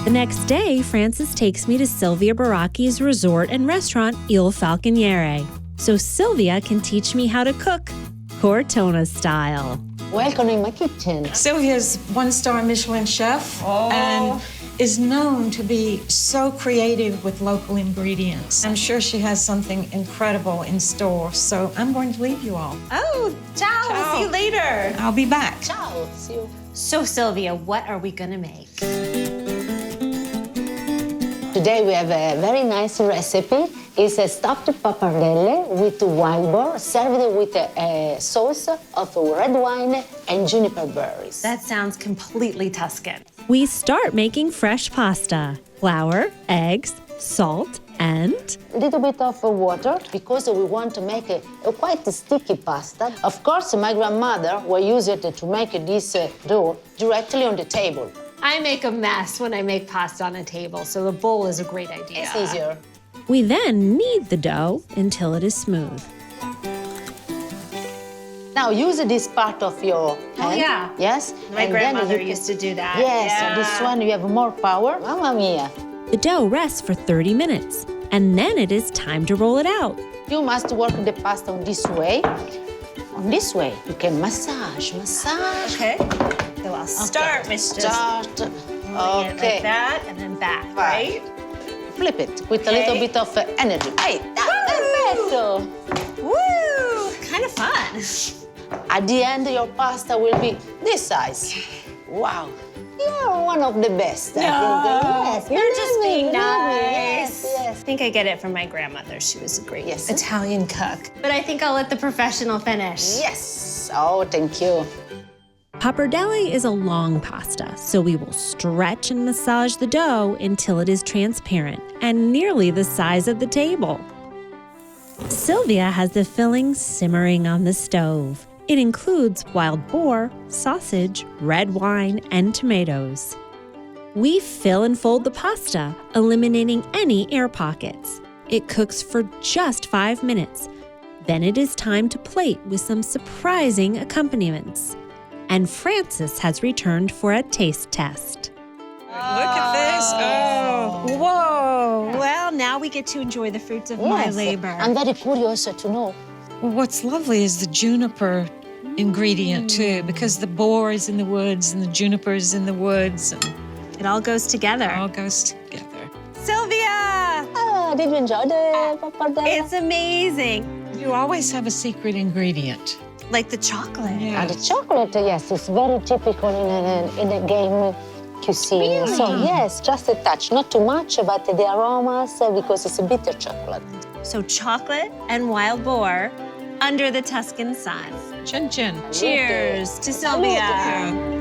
The next day, Frances takes me to Silvia Baracchi's resort and restaurant, 𝘊𝘰𝘳𝘠𝘬𝘂, so Silvia can teach me how to cook Cortona style. Welcome in my kitchen. Silvia's one-star Michelin chef and is known to be so creative with local ingredients. I'm sure she has something incredible in store, so I'm going to leave you all. Oh, ciao. We'll see you later. I'll be back. Ciao. See you. So, Silvia, what are we gonna make? Today we have a very nice recipe. It's a stuffed pappardelle with wild boar, served with a sauce of red wine and juniper berries. That sounds completely Tuscan. We start making fresh pasta. Flour, eggs, salt, and A little bit of water because we want to make a quite sticky pasta. Of course, my grandmother will use it to make this dough directly on the table. I make a mess when I make pasta on a table, so the bowl is a great idea. It's easier. We then knead the dough until it is smooth. Now use this part of your hand. yeah. Yes. My and grandmother then you can- used to do that. Yes, Yeah. this one you have more power. Mamma mia. The dough rests for 30 minutes, and then it is time to roll it out. You must work the pasta on this way. On this way, you can massage. Okay. So I'll start with just Start. rolling it like that and then back, right? Flip it with a Okay. little bit of energy. Hey, perfetto. Woo! Kind of fun. At the end, your pasta will be this size. Wow. You're one of the best, I think. Yes, You're just believe me, being believe me. nice. Yes, I think I get it from my grandmother. She was a great Yes. Italian cook. But I think I'll let the professional finish. yes. Oh, thank you. Pappardelle is a long pasta, so we will stretch and massage the dough until it is transparent and nearly the size of the table. Silvia has the filling simmering on the stove. It includes wild boar, sausage, red wine, and tomatoes. We fill and fold the pasta, eliminating any air pockets. It cooks for just 5 minutes. Then it is time to plate with some surprising accompaniments. And Frances has returned for a taste test. Look at this. Oh. Whoa! Well, now we get to enjoy the fruits of my Yes. labor. I'm very curious to know. Well, what's lovely is the juniper ingredient too, because the boar is in the woods and the juniper is in the woods, and It all goes together. it all goes together. Sylvia! Did you enjoy the pappardelle? It's amazing. You always have a secret ingredient. Like the chocolate. Yeah. The chocolate, yes, is very typical in a game cuisine. Really? So yes, just a touch, not too much, but the aromas because it's a bitter chocolate. So chocolate and wild boar under the Tuscan sun. Chin chin. Cheers to Sylvia. Yeah.